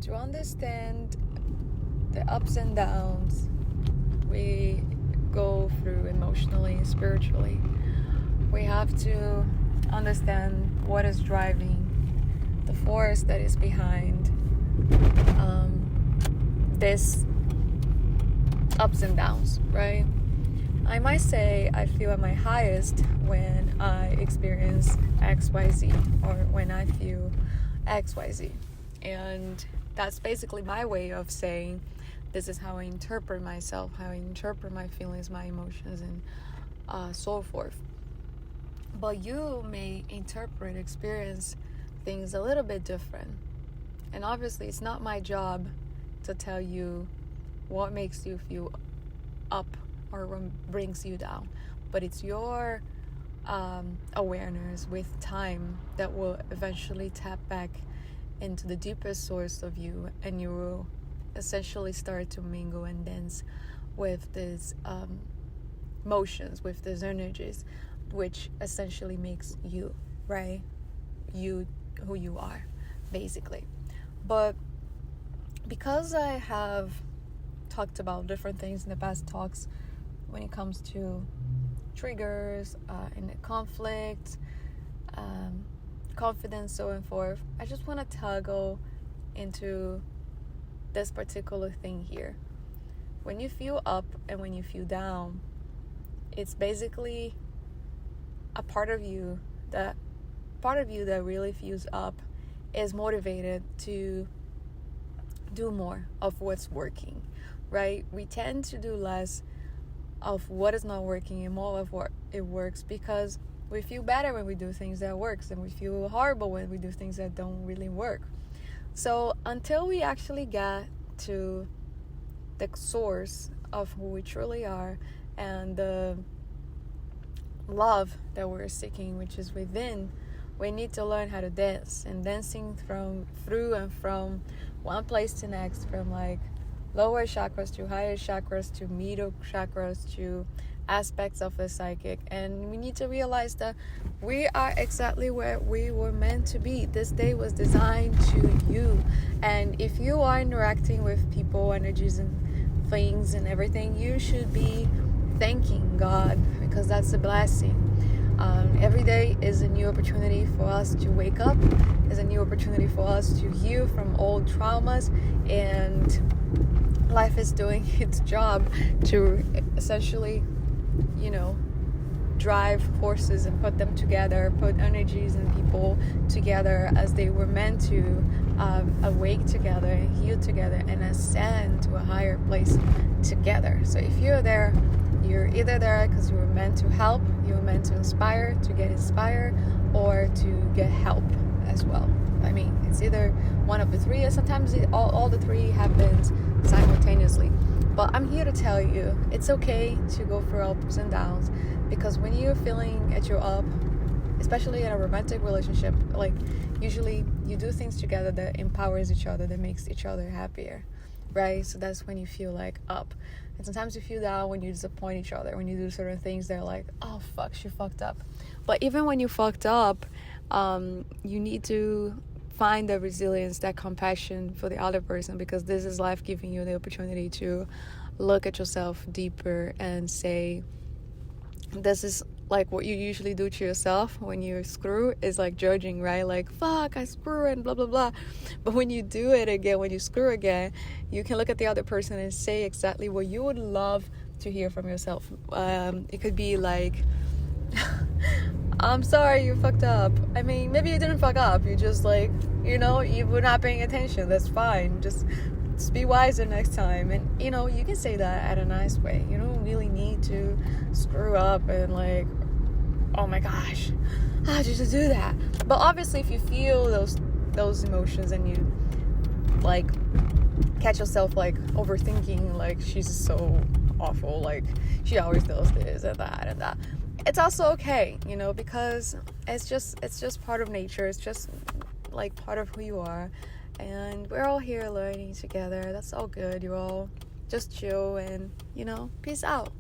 to understand the ups and downs we go through emotionally, spiritually, we have to understand what is driving the force that is behind this ups and downs, right? I might say I feel at my highest when I experience XYZ, or when I feel XYZ. And that's basically my way of saying this is how I interpret myself, how I interpret my feelings, my emotions, and so forth. But you may interpret, experience things a little bit different. And obviously, it's not my job to tell you what makes you feel up or brings you down. But it's your awareness with time that will eventually tap back into the deepest source of you, and you will essentially start to mingle and dance with these motions, with these energies, which essentially makes you, right? You, who you are, basically. But because I have talked about different things in the past talks when it comes to triggers, in the conflict, confidence, so and forth, I just want to toggle into this particular thing here. When you feel up and when you feel down, it's basically a part of you that really feels up is motivated to do more of what's working, right? We tend to do less of what is not working and more of what it works, because we feel better when we do things that works, and we feel horrible when we do things that don't really work. So until we actually get to the source of who we truly are and the love that we're seeking, which is within, we need to learn how to dance. And dancing through and from one place to next, from like lower chakras to higher chakras to middle chakras to aspects of the psychic. And we need to realize that we are exactly where we were meant to be. This day was designed to you. And if you are interacting with people, energies, and things and everything, you should be thanking God, because that's a blessing. Every day is a new opportunity for us to wake up, is a new opportunity for us to heal from old traumas, and life is doing its job to essentially, drive forces and put them together, put energies and people together as they were meant to, awake together, heal together, and ascend to a higher place together. So if you're there, you're either there because you were meant to help, you were meant to inspire, to get inspired, or to get help as well. I mean, it's either one of the three, or sometimes all the three happens simultaneously. But I'm here to tell you, it's okay to go through ups and downs, because when you're feeling at your up, especially in a romantic relationship, like usually you do things together that empowers each other, that makes each other happier, right? So that's when you feel like up. And sometimes you feel down when you disappoint each other, when you do certain things that are like, oh fuck, she fucked up. But even when you fucked up, you need to find the resilience, that compassion for the other person, because this is life giving you the opportunity to look at yourself deeper and say, this is like what you usually do to yourself when you screw, is like judging, right? Like, fuck, I screw and blah blah blah. But when you do it again, when you screw again, you can look at the other person and say exactly what you would love to hear from yourself. It could be like, I'm sorry you fucked up. I mean, maybe you didn't fuck up, you just like, you were not paying attention. That's fine. Just be wiser next time. And you can say that at a nice way. You don't really need to screw up and like, oh my gosh, how did you do that? But obviously, if you feel those emotions and you like catch yourself like overthinking, like she's so awful, like she always does this and that, it's also okay, because it's just part of nature. It's just like part of who you are, and we're all here learning together. That's all good. You all just chill and peace out.